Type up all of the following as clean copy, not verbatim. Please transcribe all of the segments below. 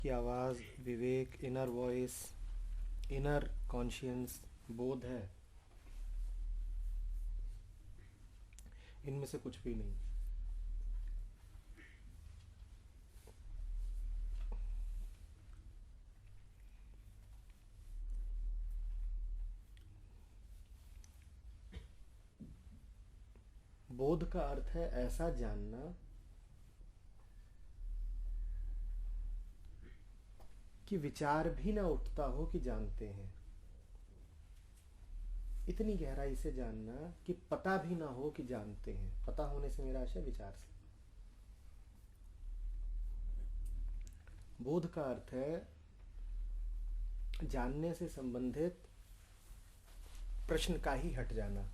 की आवाज़, विवेक, inner voice, inner conscience, बोध है, इनमें से कुछ भी नहीं। बोध का अर्थ है ऐसा जानना कि विचार भी ना उठता हो कि जानते हैं। इतनी गहराई से जानना कि पता भी ना हो कि जानते हैं। पता होने से मेरा आशय विचार से। बोध का अर्थ है जानने से संबंधित प्रश्न का ही हट जाना।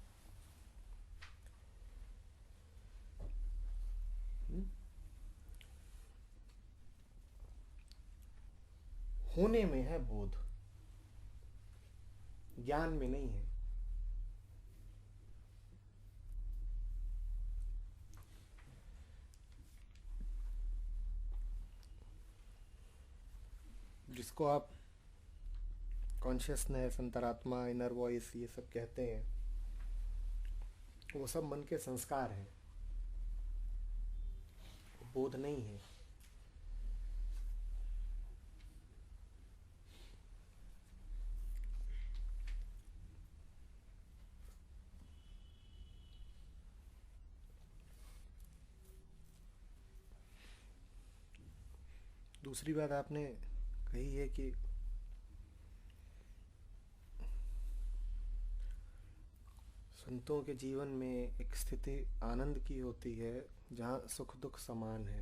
होने में है बोध, ज्ञान में नहीं है। जिसको आप कॉन्शियसनेस, अंतरात्मा, इनर वॉइस ये सब कहते हैं, वो सब मन के संस्कार हैं, बोध नहीं है। दूसरी बात आपने कही है कि संतों के जीवन में एक स्थिति आनंद की होती है जहाँ सुख दुख समान है।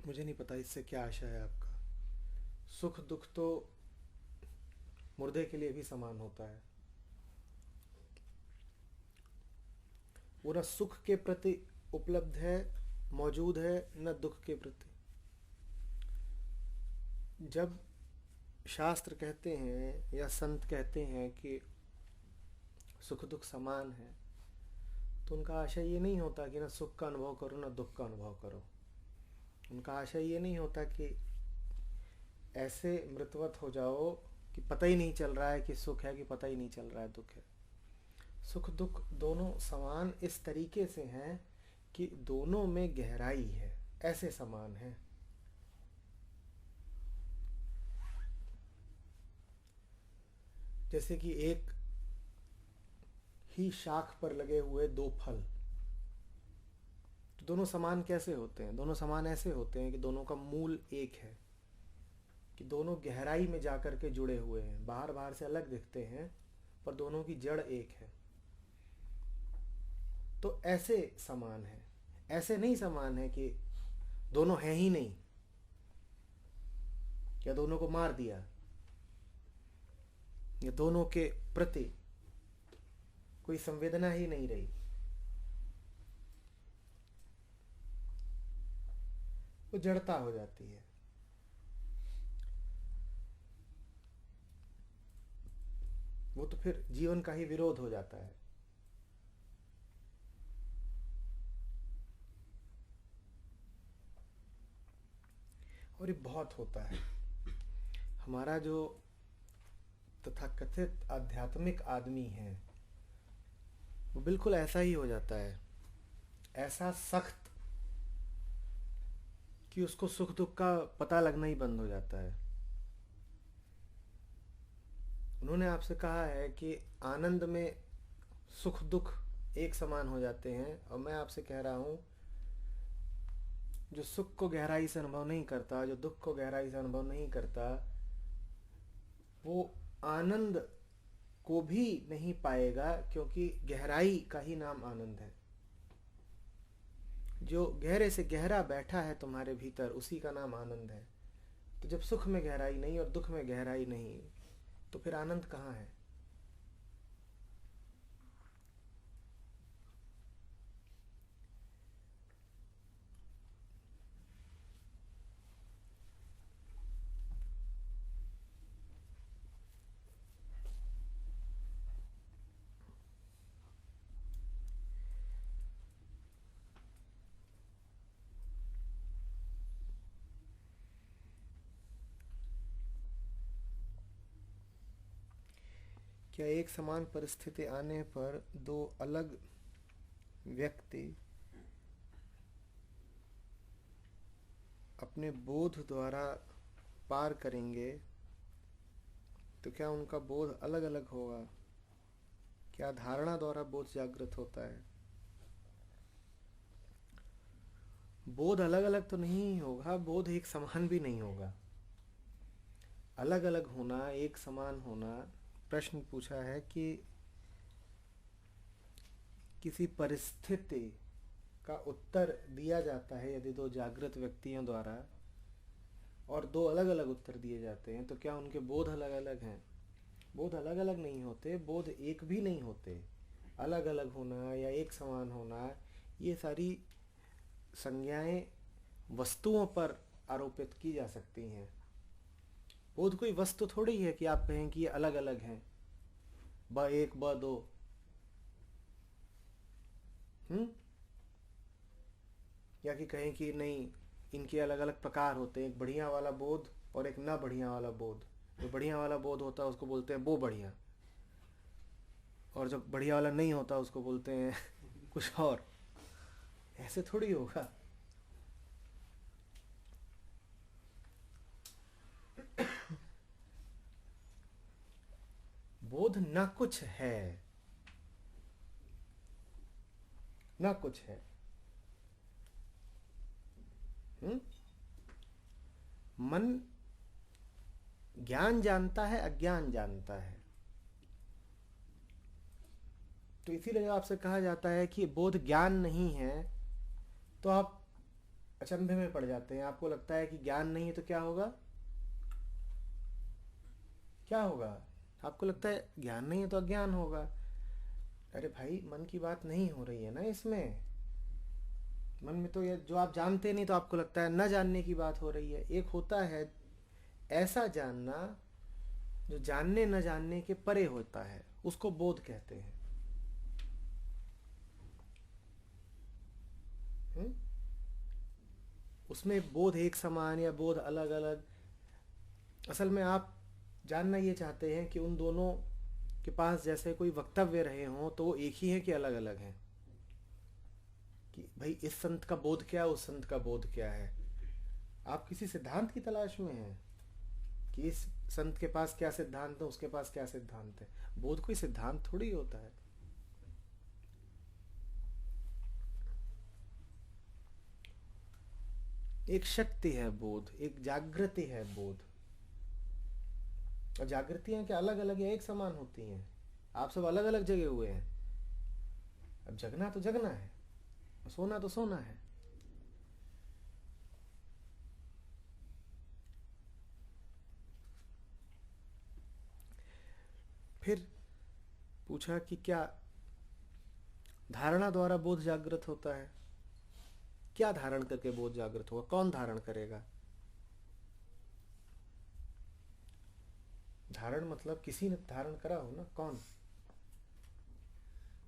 मुझे नहीं पता इससे क्या आशा है आपका। सुख दुख तो मुर्दे के लिए भी समान होता है। वो न सुख के प्रति उपलब्ध है, मौजूद है, न दुख के प्रति। जब शास्त्र कहते हैं या संत कहते हैं कि सुख दुख समान है, तो उनका आशय ये नहीं होता कि ना सुख का अनुभव करो ना दुख का अनुभव करो। उनका आशय ये नहीं होता कि ऐसे मृतवत हो जाओ कि पता ही नहीं चल रहा है कि सुख है, कि पता ही नहीं चल रहा है दुख है। सुख दुख दोनों समान इस तरीके से हैं कि दोनों में गहराई है, ऐसे समान है। जैसे कि एक ही शाख पर लगे हुए दो फल, तो दोनों समान कैसे होते हैं? दोनों समान ऐसे होते हैं कि दोनों का मूल एक है, कि दोनों गहराई में जाकर के जुड़े हुए हैं। बाहर बाहर से अलग दिखते हैं पर दोनों की जड़ एक है। तो ऐसे समान है। ऐसे नहीं समान है कि दोनों हैं ही नहीं, या दोनों को मार दिया, या दोनों के प्रति कोई संवेदना ही नहीं रही। वो जड़ता हो जाती है। वो तो फिर जीवन का ही विरोध हो जाता है। और ये बहुत होता है। हमारा जो तथाकथित आध्यात्मिक आदमी है वो बिल्कुल ऐसा ही हो जाता है, ऐसा सख्त कि उसको सुख दुख का पता लगना ही बंद हो जाता है। उन्होंने आपसे कहा है कि आनंद में सुख दुख एक समान हो जाते हैं, और मैं आपसे कह रहा हूं जो सुख को गहराई से अनुभव नहीं करता, जो दुख को गहराई से अनुभव नहीं करता, वो आनंद को भी नहीं पाएगा, क्योंकि गहराई का ही नाम आनंद है। जो गहरे से गहरा बैठा है तुम्हारे भीतर, उसी का नाम आनंद है। तो जब सुख में गहराई नहीं और दुख में गहराई नहीं, तो फिर आनंद कहाँ है? क्या एक समान परिस्थिति आने पर दो अलग व्यक्ति अपने बोध द्वारा पार करेंगे तो क्या उनका बोध अलग अलग होगा? क्या धारणा द्वारा बोध जागृत होता है? बोध अलग अलग तो नहीं होगा, बोध एक समान भी नहीं होगा। अलग अलग होना, एक समान होना, प्रश्न पूछा है कि किसी परिस्थिति का उत्तर दिया जाता है यदि दो जागृत व्यक्तियों द्वारा, और दो अलग अलग उत्तर दिए जाते हैं, तो क्या उनके बोध अलग अलग हैं? बोध अलग अलग नहीं होते, बोध एक भी नहीं होते। अलग अलग होना या एक समान होना, ये सारी संज्ञाएं वस्तुओं पर आरोपित की जा सकती हैं। बोध कोई वस्तु थोड़ी है कि आप कहें कि ये अलग अलग हैं, ब एक ब दो। या कि कहें कि नहीं, इनके अलग अलग प्रकार होते हैं, एक बढ़िया वाला बोध और एक ना बढ़िया वाला बोध। जो बढ़िया वाला बोध होता है उसको बोलते हैं वो बढ़िया, और जब बढ़िया वाला नहीं होता उसको बोलते हैं कुछ और। ऐसे थोड़ी होगा। बोध ना कुछ है, ना कुछ है। मन ज्ञान जानता है, अज्ञान जानता है। तो इसीलिए आपसे कहा जाता है कि बोध ज्ञान नहीं है, तो आप अचंभे में पड़ जाते हैं। आपको लगता है कि ज्ञान नहीं है तो क्या होगा? क्या होगा? आपको लगता है ज्ञान नहीं है तो अज्ञान होगा। अरे भाई, मन की बात नहीं हो रही है ना इसमें। मन में तो ये जो आप जानते नहीं तो आपको लगता है न जानने की बात हो रही है। एक होता है ऐसा जानना जो जानने न जानने के परे होता है, उसको बोध कहते हैं। उसमें बोध एक समान या बोध अलग अलग, असल में आप जानना ये चाहते हैं कि उन दोनों के पास जैसे कोई वक्तव्य रहे हों तो वो एक ही है कि अलग अलग हैं। कि भाई इस संत का बोध क्या है, उस संत का बोध क्या है। आप किसी सिद्धांत की तलाश में हैं कि इस संत के पास क्या सिद्धांत है, उसके पास क्या सिद्धांत है। बोध कोई सिद्धांत थोड़ी होता है। एक शक्ति है बोध, एक जागृति है बोध। और जागृतियां क्या अलग अलग या एक समान होती हैं? आप सब अलग अलग जगे हुए हैं। अब जगना तो जगना है, सोना तो सोना है। फिर पूछा कि क्या धारणा द्वारा बोध जागृत होता है? क्या धारण करके बोध जागृत होगा? कौन धारण करेगा? धारण मतलब किसी ने धारण करा हो ना, कौन?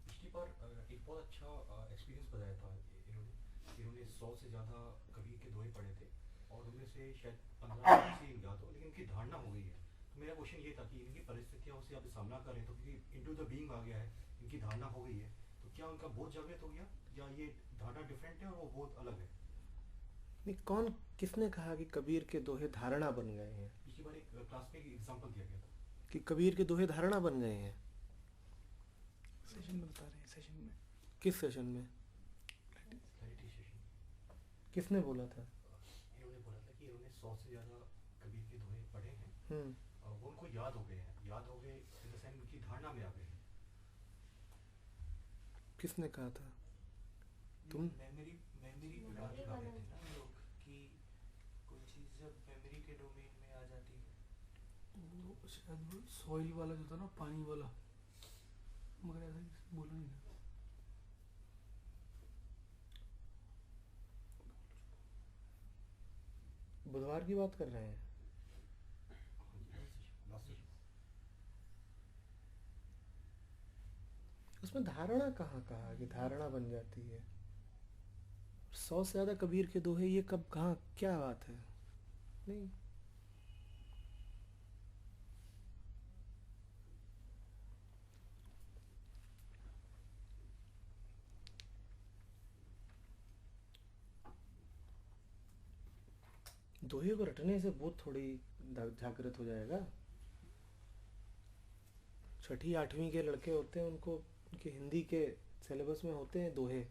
पिछली बार एक बहुत अच्छा एक्सपीरियंस बताया था इन्होंने 100 से ज़्यादा कबीर के दोहे पढ़े थे, और उनमें से शायद 15 से याद हो, लेकिन इनकी धारणा हो गई है। तो मेरा क्वेश्चन ये था कि इनकी परिस्थितियों से आप सामना कर रहे हैं, तो क्योंकि इनटू द बीइंग आ गया है, इनकी धारणा हो गई है, तो क्या उनका बोध जागृत हो गया, या ये धारणा डिफरेंट है और वो बोध अलग है? नहीं, कौन, किसने कहा कि कबीर के दोहे धारणा बन गए हैं? पिछली बार एक क्लास में एक एग्जाम्पल दिया गया था कि कबीर के दोहे धारणा बन गए हैं। सेशन में बता रहे हैं, सेशन में। किस सेशन में? Clarity session. किसने बोला था? इन्होंने बोला था कि इन्होंने 100 से ज़्यादा कबीर के दोहे पढ़े हैं, वो उनको याद हो गए हैं, याद हो गए इन द सेंस उनकी धारणा में आ गए हैं। किसने कहा था? तुम? मेमोरी विभाग का कहते हैं ना हम लोग कि कोई चीज़ जब मेमोरी के डोमेन में आ जाती है, वो शायद वो सॉइल वाला जो था ना, पानी वाला, मगर ऐसा बोला नहीं था। बुधवार की बात कर रहे हैं? उसमें धारणा कहाँ कहा कि धारणा बन जाती है? 100 से ज्यादा कबीर के दोहे, ये कब, कहाँ, क्या बात है? नहीं, दोहे को रटने से बोध थोड़ी जागृत हो जाएगा। 6ठी 8वीं के लड़के होते हैं, उनको उनके हिंदी के सिलेबस में होते हैं दोहे,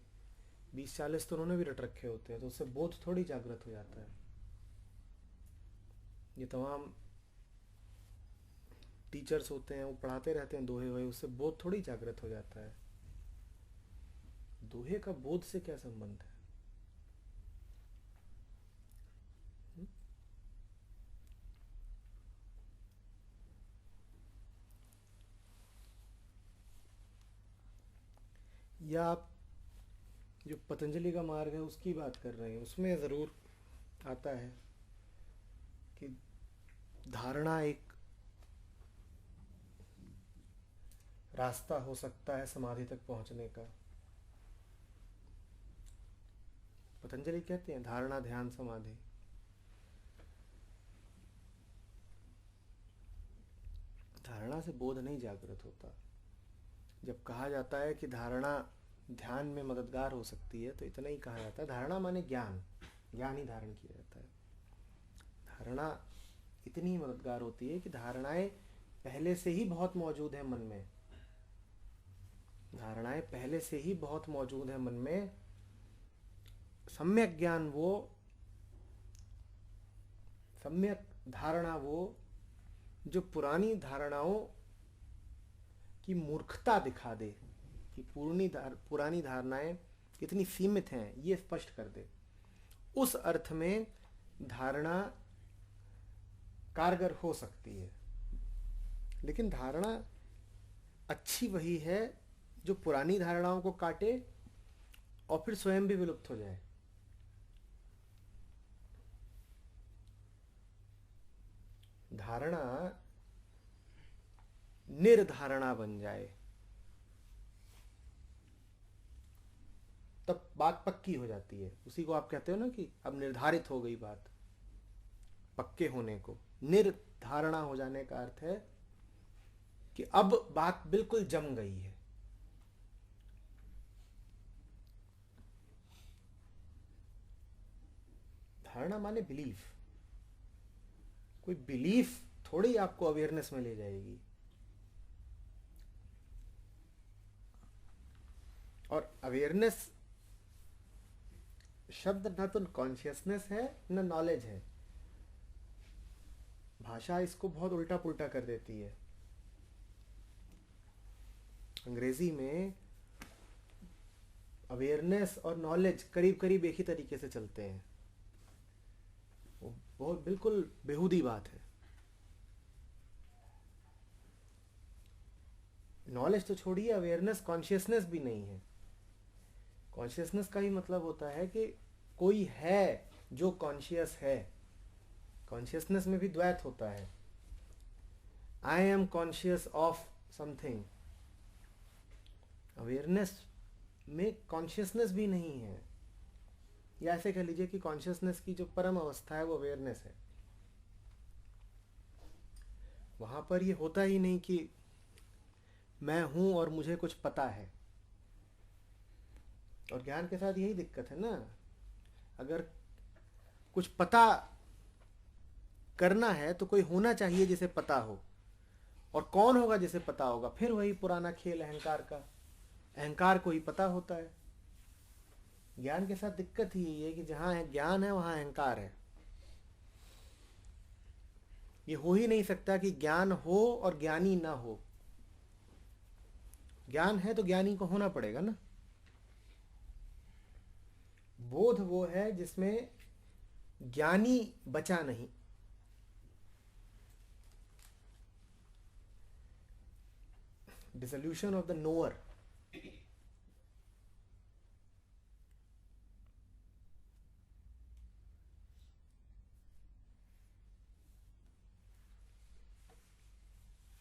20-40 तो उन्होंने भी रट रखे होते हैं, तो उससे बोध थोड़ी जागृत हो जाता है। ये तमाम टीचर्स होते हैं, वो पढ़ाते रहते हैं दोहे वहे, उससे बोध थोड़ी जागृत हो जाता है। दोहे का बोध से क्या संबंध है? या आप जो पतंजलि का मार्ग है उसकी बात कर रहे हैं, उसमें ज़रूर आता है कि धारणा एक रास्ता हो सकता है समाधि तक पहुंचने का। पतंजलि कहते हैं धारणा ध्यान समाधि। धारणा से बोध नहीं जागृत होता। जब कहा जाता है कि धारणा ध्यान में मददगार हो सकती है, तो इतना ही कहा जाता है। धारणा माने ज्ञान, ज्ञान ही धारण किया जाता है। धारणा इतनी ही मददगार होती है कि धारणाएं पहले से ही बहुत मौजूद है मन में। धारणाएं पहले से ही बहुत मौजूद है मन में। सम्यक ज्ञान वो, सम्यक धारणा वो जो पुरानी धारणाओं की मूर्खता दिखा दे कि पुरानी धारणाएं कितनी सीमित हैं, ये स्पष्ट कर दे। उस अर्थ में धारणा कारगर हो सकती है। लेकिन धारणा अच्छी वही है जो पुरानी धारणाओं को काटे और फिर स्वयं भी विलुप्त हो जाए। धारणा निर्धारणा बन जाए, तब बात पक्की हो जाती है। उसी को आप कहते हो ना कि अब निर्धारित हो गई बात, पक्के होने को। निर्धारणा हो जाने का अर्थ है कि अब बात बिल्कुल जम गई है। धारणा माने बिलीफ। कोई बिलीफ थोड़ी आपको अवेयरनेस में ले जाएगी। और अवेयरनेस शब्द न तो कॉन्शियसनेस है न नॉलेज है। भाषा इसको बहुत उल्टा पुल्टा कर देती है। अंग्रेजी में अवेयरनेस और नॉलेज करीब करीब एक ही तरीके से चलते हैं। वो बहुत बिल्कुल बेहूदी बात है। नॉलेज तो छोड़िए, अवेयरनेस कॉन्शियसनेस भी नहीं है। कॉन्शियसनेस का ही मतलब होता है कि कोई है जो कॉन्शियस है। कॉन्शियसनेस में भी द्वैत होता है। I am conscious of something. Awareness में कॉन्शियसनेस भी नहीं है। या ऐसे कह लीजिए कि कॉन्शियसनेस की जो परम अवस्था है वो अवेयरनेस है। वहां पर ये होता ही नहीं कि मैं हूं और मुझे कुछ पता है। और ज्ञान के साथ यही दिक्कत है ना। अगर कुछ पता करना है तो कोई होना चाहिए जिसे पता हो। और कौन होगा जिसे पता होगा? फिर वही पुराना खेल अहंकार का। अहंकार को ही पता होता है। ज्ञान के साथ दिक्कत ही यही है कि जहां ज्ञान है वहां अहंकार है। ये हो ही नहीं सकता कि ज्ञान हो और ज्ञानी ना हो। ज्ञान है तो ज्ञानी को होना पड़ेगा ना। बोध वो है जिसमें ज्ञानी बचा नहीं। Dissolution of the knower.